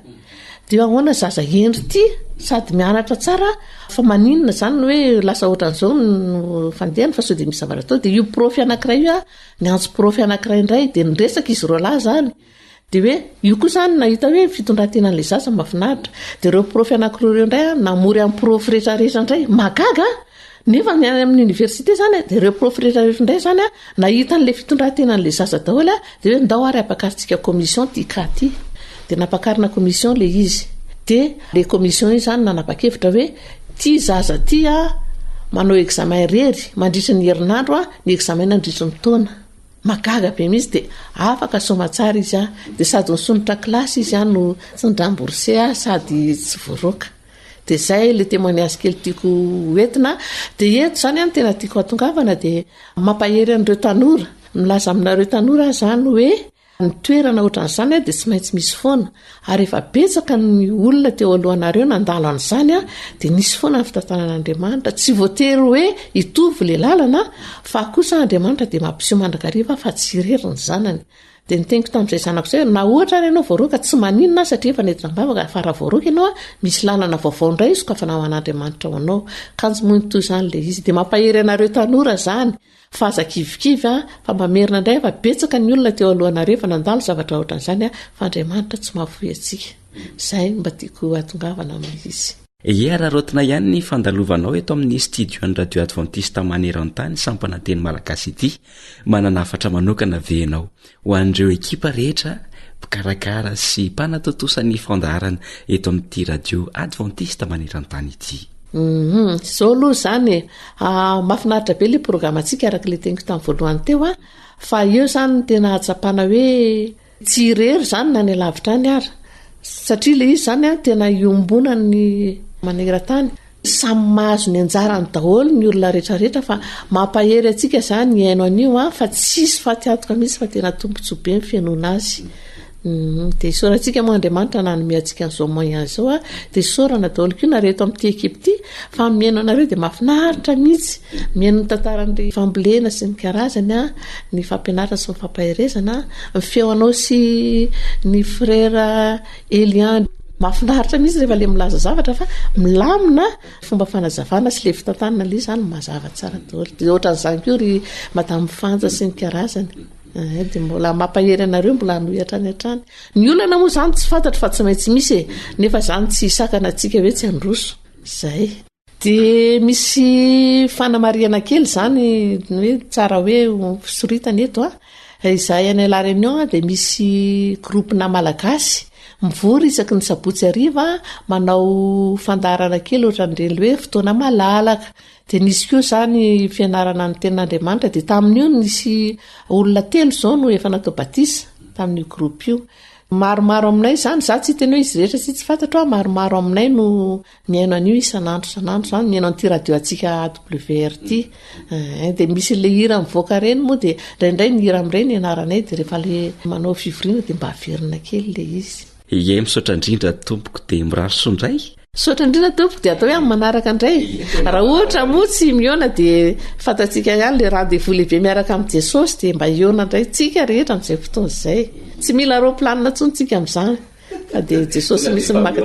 de ahoana zaza endry ty sady mianatra tsara fa maninona zany hoe lasa ohatran'izao no fandehany fa sao de misy zavatra tao de io profy anankiray io a ny antso profy anankiray indray de nyresaka izy roa lahy zany de hoe io koa zany nahita hoe fitondrantenan'le zaza mafinaritra de reo profy anankiroa reo indray a namory amin'ny profy rehetrarehetra indray magaga nefa ny amin'ny université zany de reo profy rehetrarehetra indray zany a nahita an'le fitondrantenan'le zaza daholo a de hoe ndao ary ampakaritsika commission ty ka ty de nampakarina commission le izy de le commission io zany nanapa-kevitra hoe ty zaza ty a manao examen rery mandritry ny herinandro a ny examen nandritry ny taona magaga be mihitsy de afaka soma tsara izy a de sady nisonitra klasy izy a no tsy ndramborse a sady tsy voaroaka de zay le témoignage kely tiako entina de eto zany a tena tiako atongavana de mampahery an'ireo tanora milaza aminareo tanora zany hoe ny toerana ohatran'izany a de tsy maintsy misy foana ary efa betsaka ny olona teo alohanareo nandalo an'izany a de nisy foana ny fitantanan'Andriamanitra tsy voatery hoe hitovy le lalana fa kosa Andriamanitra de mampiseho mandrakariva fa tsy irery ny zanany de niteniko tamin'izay zanako zay na ohatra ary ianao voaroaka tsy maninona satria efa nentina mbavaka fa raha voaroaka ianao a misy lalana vaovao indray izy koa fa naman'Andriamanitra ho anao kanjo moiny toy zany le izy de mampahery anareo tanora zany fa aza kivikivy a fa mamerina indray fa betsaka ny olona teo alohanareo fa nandalo zavatra ohatran'izany a fa Andriamanitra tsy mahafoy atsika zay mba tiako atongavana amin'izy rarotina ihany ny fandalovanao eto amin'ny studio ny radio adventiste maneran-tany sampananteny malagasy ity manana afatra manokana venao ho an'ireo ekipa rehetra mpikarakara sy mpanatotosan'ny fandarana eto amin'ity radio adventiste maneran-tany ity zao aloha zany mafinaritra be le programmatsika araka le teniko tamin'ny voalohany teo a fa eo zany tena atsapana hoe tsy irery zany na ny lavitra any ara satria le izy zany a tena iombona ny maneran-tany samy mahazo ny anjarany daholo ny olona rehetrarehetra fa mampahery atsika zany ny aino an'io a fa tsisy fatiatoka mihitsy fa tena tombontso be ny fiainona azy de isorantsika moa Andriamanitra nanome antsika n'izao moyen zao a de isorana daholo koa nareo eto amin'ity ekipe ty fa miaino anareo de mahafinaritra mihitsy miaino ny tantaran'le fambolena sy ny karazany a ny fampianarana sy ny fampaherezana ny feonao sy ny frère Elian mahafinaritra mihitsy rehefa le milaza zavatra fa milamina fomba fanazavana sy le fitantanana le zany mazava tsara daholo de ohatran'izany koa ry madame Fanja sy ny karazany de mbola mampahery anareo mbola anohitra any hatrany ny olana moa zany tsy fantatra fa tsy maintsy misy nefa zany tsy hisakana atsika hoe tsy androso zay de misy fanamariana kely zany hoe tsara hoe fisoritana eto a izahay any la réunion de misy groupena malagasy mivory isaky ny sabotsy ariva manao fandarana kely ohatran'ireny hoe fotoana malalaka de nisy koa zany fianarana ny tenin'Andriamanitra de tamin'io nisy olona telo zao no efa natao batisa tamin'io groupe io maromaro aminay zany za tsy teny hoe izy rehetra sy tsy fantatra hoe maromaro aminay no miaino an'io isan'andro zany miaino an'ity radio atsika WRT dia misy le hira mivoaka reny moa dia indraindray ny hira amin'ireny ianaranay dia rehefa le manao fivoriana dia mba averina kely le izy ie misaotra indrindra tompoko dia mirarosondray sotra indrindra tompoko dia atao hoe amin'ny manaraka indray raha ohatra moa tsy miona dia fantatsika ihany le rendez-vous lehibe miaraka amin'ny jesosy dia mba iona indray tsika rehetra amin'izay fotoana izay tsy mila roplanina tsontsika amin'izany fa dia jesosy misy maka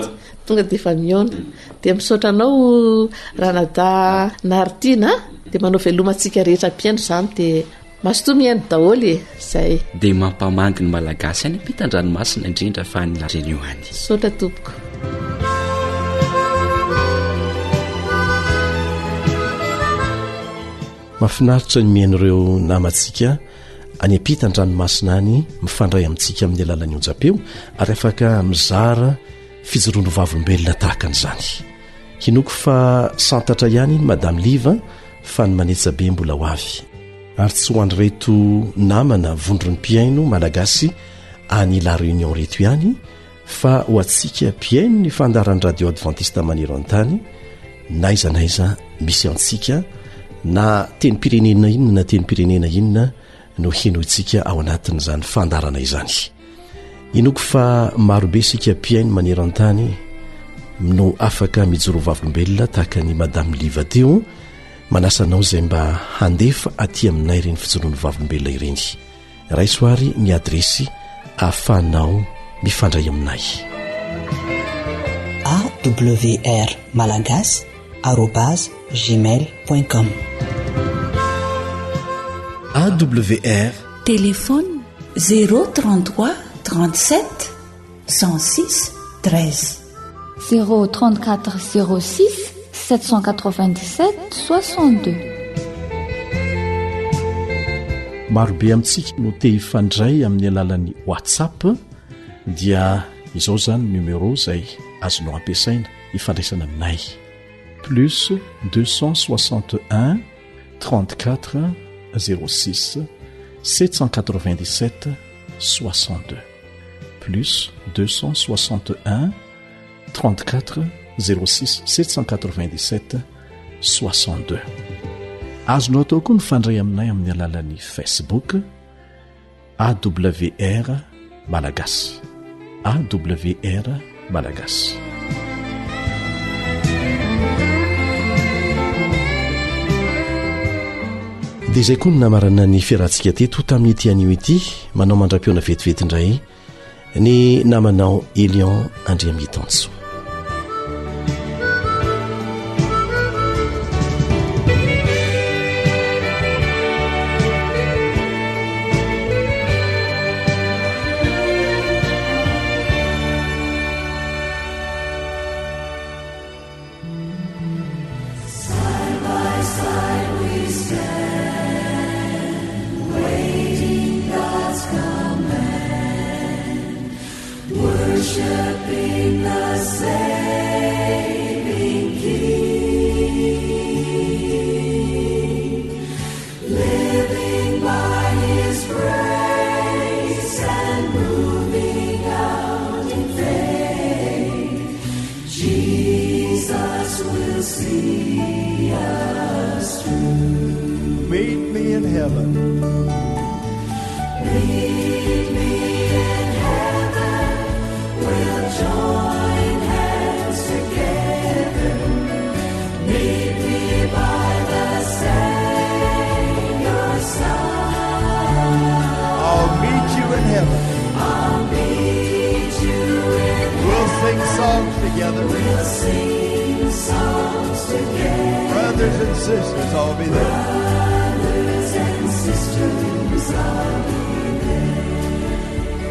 tonga dia efa miona dia misaotra anao ranada naritina dia manao velomantsika rehetra mpiaino izany dia masotoa mihaino daholy izay dia mampamandy ny malagasy any ampitan-dranomasina indrindra fa nylareny any sotra tompoko mahafinaritra ny mihain'ireo namantsika any ampitan-dranomasina any mifandray amintsika amin'ny alalan'ny onjam-peo ary afaka mizara fijoroano vavolombelona tahaka an'izany hinoko fa santatra ihany madame liva fa ny manetsabe mbola ho avy ary tsy ho andry reto namana vondrony mpiaino malagasy any la réunion reto ihany fa ho atsika mpiaino ny fandaran'ny radio adventiste manero an-tany naizanaiza misy antsika na teny pirenena inona na teny pirenena inona no heno itsika ao anatin'izany fandarana izany inoko fa marobe sika mpiaino manero an-tany no afaka mijoro vavolombelona tahaka ny madame liva teo manasanao izay mba handefa aty aminay ireny fijoroano vavolombelona ireny raisoary ny adresy ahafahanao mifandray aminay awr malagasy @gmail.com AWR téléphone 033 37 106 13 034 06 797 62 marobe amintsika no te hifandray amin'ny alalan'ny whatsapp dia izao zany numéro izay azonao ampiasaina hifandraisana aminay plus 261 34 06 797 62 plus 261 34 06 797 62 azonao atao koa mifandray aminay amin'ny alalan'ny Facebook AWR Malagasy AWR Malagasy dia izay koa no namarana ny fiarahantsika teto tamin'ity anio ity manao mandram-piona vetivety indray ny namanao Elion Andriamitanso.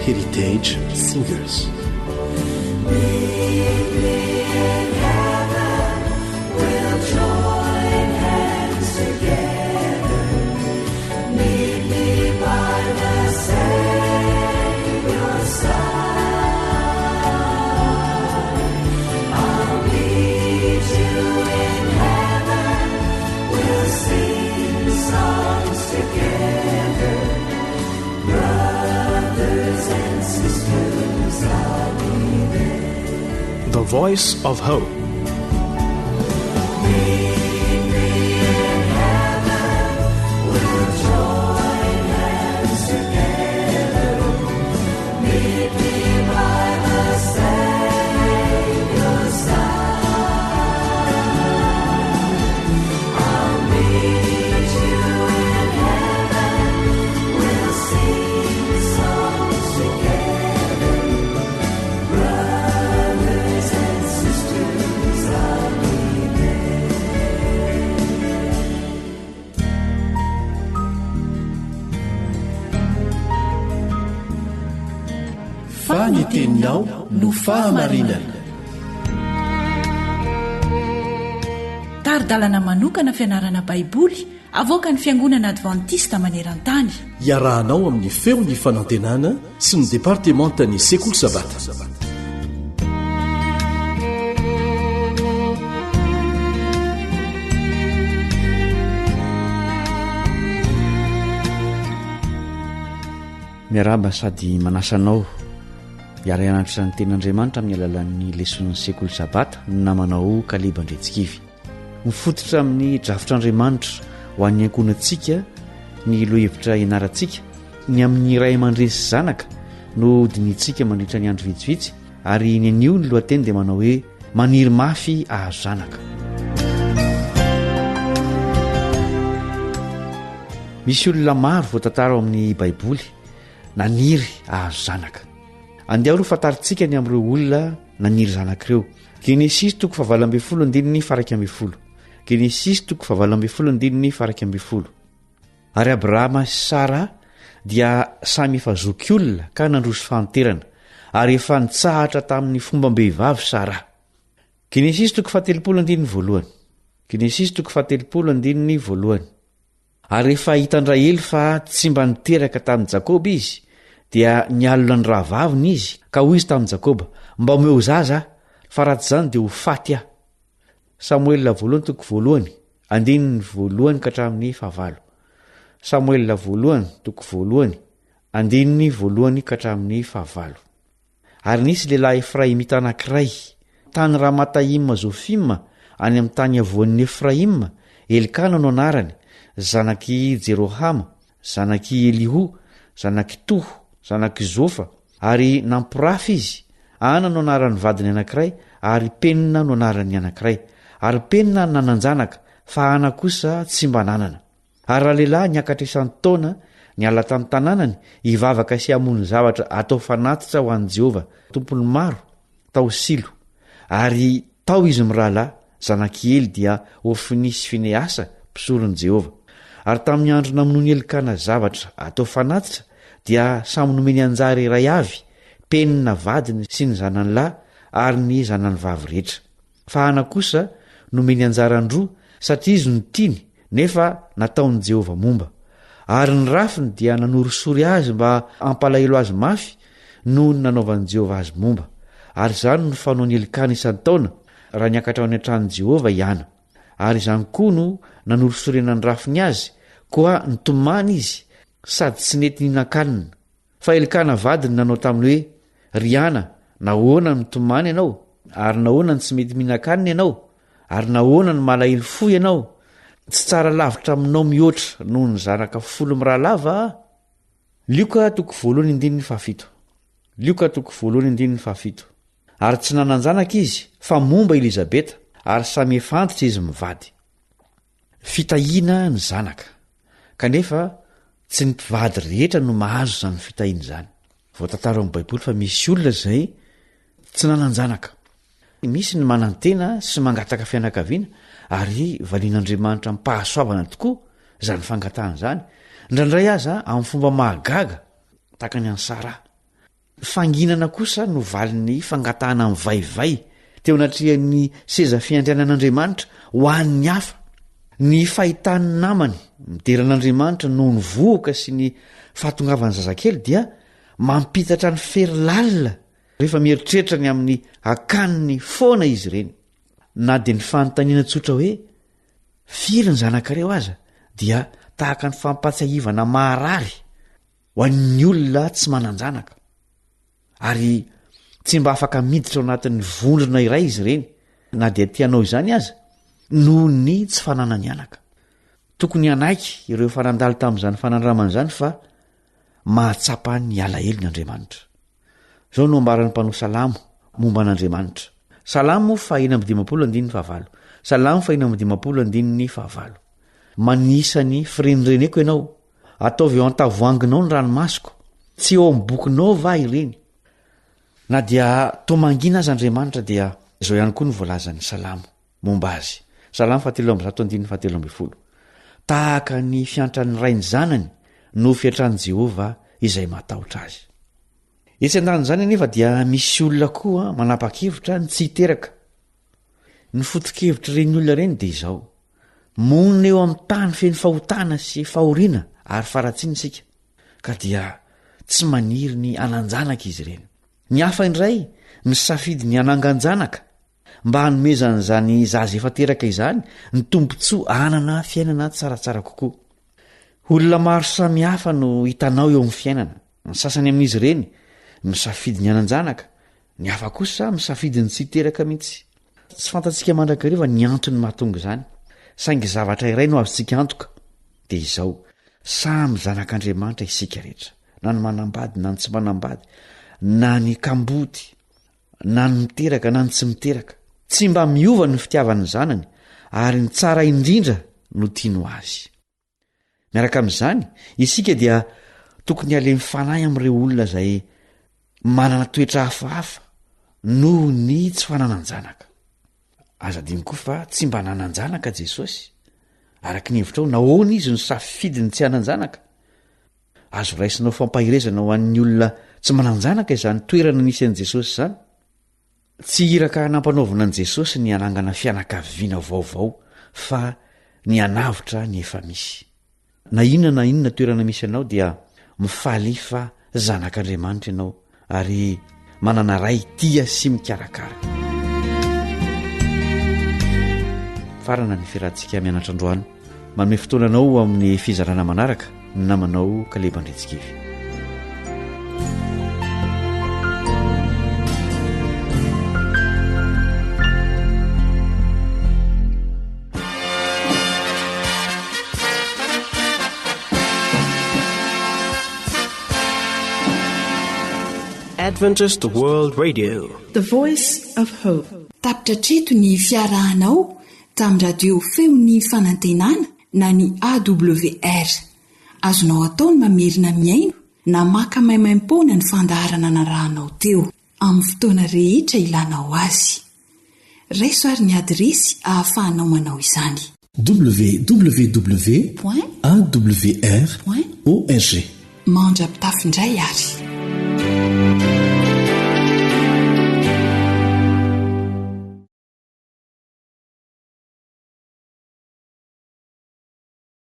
Heritage Singers. Brothers and sisters voice of hope. Faniteninao no fahamarinana. Taridalana manokana fianarana baiboly avoaka ny fiangonana advantista maneran-tany. Iarahanao amin'ny feon'ny fanantenana sy ny departementany sekoly sabata. miaraba sady manasanao iara-ianatra ny ten'Andriamanitra amin'ny alalan'ny leson'ny sekoly sabata namanao Kaleba Andretsikivy. Mifototra amin'ny drafitr'Andriamanitra ho an'ny ankonantsika ny lohevitra ianarantsika ny amin'ny ray aman-dreny sy zanaka no dinitsika mandritra ny andro vitsivitsy ary ny anio ny lohateny dia manao hoe maniry mafy ahazo zanaka. Misy olona maro voatantara ao amin'ny baiboly naniry ahazo zanaka. Andeha ro fantaritsika ny amin'ireo olona naniry zanak'ireo. Genesis 7:12. Genesis 7:12. Ary Abrahama sy Sara dia samy efa zoky olona ka nandroso fanterana ary efa nitsahatra tamin'ny fombam-behivavy Sara. Genesis 7:1. Genesis 7:1. Ary efa hitandrahely fa tsy mba niteraka tamin'i Jakoba izy dia nialona ny rahavaviny izy ka hoy izy tamin'i Jakoba mba omeo zaza fa raha tsy izany dia ho faty aho. Samuel 1:1 andininy 1 ka hatramin'ny 9. Samuel 1:1 andininy 1 ka hatramin'ny 9. Ary nisy lehilahy Efraimita anankiray tany Ramataima Zofima any amin'ny tany avoan'ny Efraima, Elikana no anarany, zanaky Jerohama, zanaky Elihu, zanaky Toho, zanaky Zofa, ary nampirafy izy. Ana no anaran'ny vadiny anankiray ary Penina no anaran'ny anankiray. Ary Penina nananjanaka fa Ana kosa tsy mba nanana. Ary raha lehilahy niakatra isan'ny taona niala tamin'ny tanànany hivavaka sy hamono zavatra atao fanatitra ho an'i Jehovah tompony maro tao Silo. Ary tao izy mirahalahy, zanaky Eli dia Ofni sy Fineasa mpisoron'i Jehovah. Ary tamin'ny andro namonoany Elikana zavatra atao fanatitra dia samy nomeny anjara iray avy, Penina vadiny sy ny zanany lahy ary ny zanany vavy rehetra. Fa Ana kosa nomeny anjara androa satria izy no tiany nefa nataon'i Jehovah momba. Ary ny rafiny dia nanorosory azy mba ampalahelo azy mafy noho ny nanaovan'i Jehovah azy momba. Ary izany no fanaon'ny Elikana isan'ny taona raha niakatra ao any an-tranon'i Jehovah iana. Ary izany koa no nanorosorenany rafiny azy, koa nitomany izy sady tsy nety ninan-kanina. Fa Elikana vadiny nanao taminy hoe, ry Ana, nahoana ny mitomany ianao? Ary nahoana ny tsy mety minan-kanina ianao? Ary nahoana ny malahelo fo ianao? Tsy tsara lavitra aminao mihoatra noho ny zanaka 10 mirahalava? Lioka 1:7. Ary tsy nananjanaka izy fa momba Elizabeta ary samy efa antitra izy mivady. Fitahiana ny zanaka. Kanefa tsy ny mpivady rehetra no mahazo izany fitahiana izany. Voatantara amin'ny baiboly fa misy olona izay tsy nananjanaka. Misy ny manantena sy mangataka fianakaviana ary valian'Andriamanitra mipahasoavana tokoa izany fangatahana izany. Indraindray aza amin'ny fomba mahagaga tahaka ny an'i Sara. Fanginana kosa no valin'ny fangatahana amin'ny vaivay teo anatrihan'ny seza fiandrianan'Andriamanitra ho an'ny hafa. Ny fahitany namany mideran'Andriamanitra noho ny vohoka sy ny fahatongavan'ny zazakely dia mampitatra ny ferilalina rehefa mieritreritra ny amin'ny akaniny foana izy ireny. Na dia ny fanontaniana tsotra hoe firy ny zanakareo aza dia tahaka ny fampatsiahivana maharary ho an'ny olona tsy mananjanaka. Ary tsy mba afaka miditra ao anatin'ny vondrona iray izy ireny na dia tianao izany aza noho ny tsy fananany anaka tokony anaiky ireo fanandalo tamin'izany fanandraman'izany fa mahatsapa ny alahelo ny Andriamanitra. Zao no ambaran'ny mpanao salamo momba an'Andriamanitra. Salamo 4:5 Salamo 4:5 manisany firenreneko ianao, ataovy eo an-tavoanginao ny ranomasoko, tsy eo ambokinao va ireny. Na dia tomangina azy Andriamanitra dia izao ihany koa ny voalazan'ny salamo momba azy. Salamo 7:17 tahaka ny fiantran'ny rainy zanany no fiatran'i Jehova izay matahotra azy. Etsy an-daniny izany anefa dia misy olona koa manapa-kevitra ny tsy hiteraka. Ny foto-kevitra ireny olona ireny dia izao: monina eo amin'ny tany feno fahotana sy fahoriana ary faratsiana isika, ka dia tsy maniry ny ananjanaka izy ireny. Ny hafa indray misafidy ny anangan-janaka mba hanomezan'izany zaza efa teraka izany ny tombontsoa anana fiainana tsaratsara kokoa. Olona maro samihafa no hitanao eo amin'ny fiainana. Ny sasany amin'izy ireny misafidy ny anan-janaka, ny hafa kosa misafidy ny tsy hiteraka mihitsy. Tsy fantatsika mandrakariva ny antony mahatonga izany, saingy zavatra iray no avytsika antoka dia izao: samy zanak'Andriamanitra isika rehetra, na ny manambady na ny tsy manambady, na ny kambody na ny miteraka na ny tsy miteraka, tsy mba miova ny fitiavan'ny zanany, ary ny tsara indrindra no tiano azy. Miaraka amin'izany isika dia tokony alemy fanahy amin'ireo olona izay manana toetra hafahafa noho ny tsy fanananjanaka. Aza diny koa fa tsy mba nananjanaka Jesosy. Araka ny hevitrao, nahoana izy no safidy ny tsy hananjanaka? Azo raisinao fampahirezana ho an'ny olona tsy mananjanaka izany toerana nisy an'i Jesosy izany. Tsy iraka nampanaovana an'i Jesosy ny anangana fianakaviana vaovao, fa ny anavitra ny efa misy. Na inona toerana misy ianao dia mifaly fa zanak'Andriamanitra ianao, ary manana ray tia sy mikarakara. Farana ny fiarahantsika mianatra androany, manome fotoananao amin'ny fizarana manaraka ny namanao Kalebandretsikivy. Adventist World Radio, The Voice of Hope. Tapitra treto ny fiarahanao tamin'ny radio feony fanantenana na ny AWR. Azonao ataony mamerina miaino na maka maimaimpona ny fandaharana anarahanao teo amin'ny fotoana rehetra ilanao azy. Raisoary ny adresy ahafahanao manao izany: www.awr.org. Mandrapitafindray ary.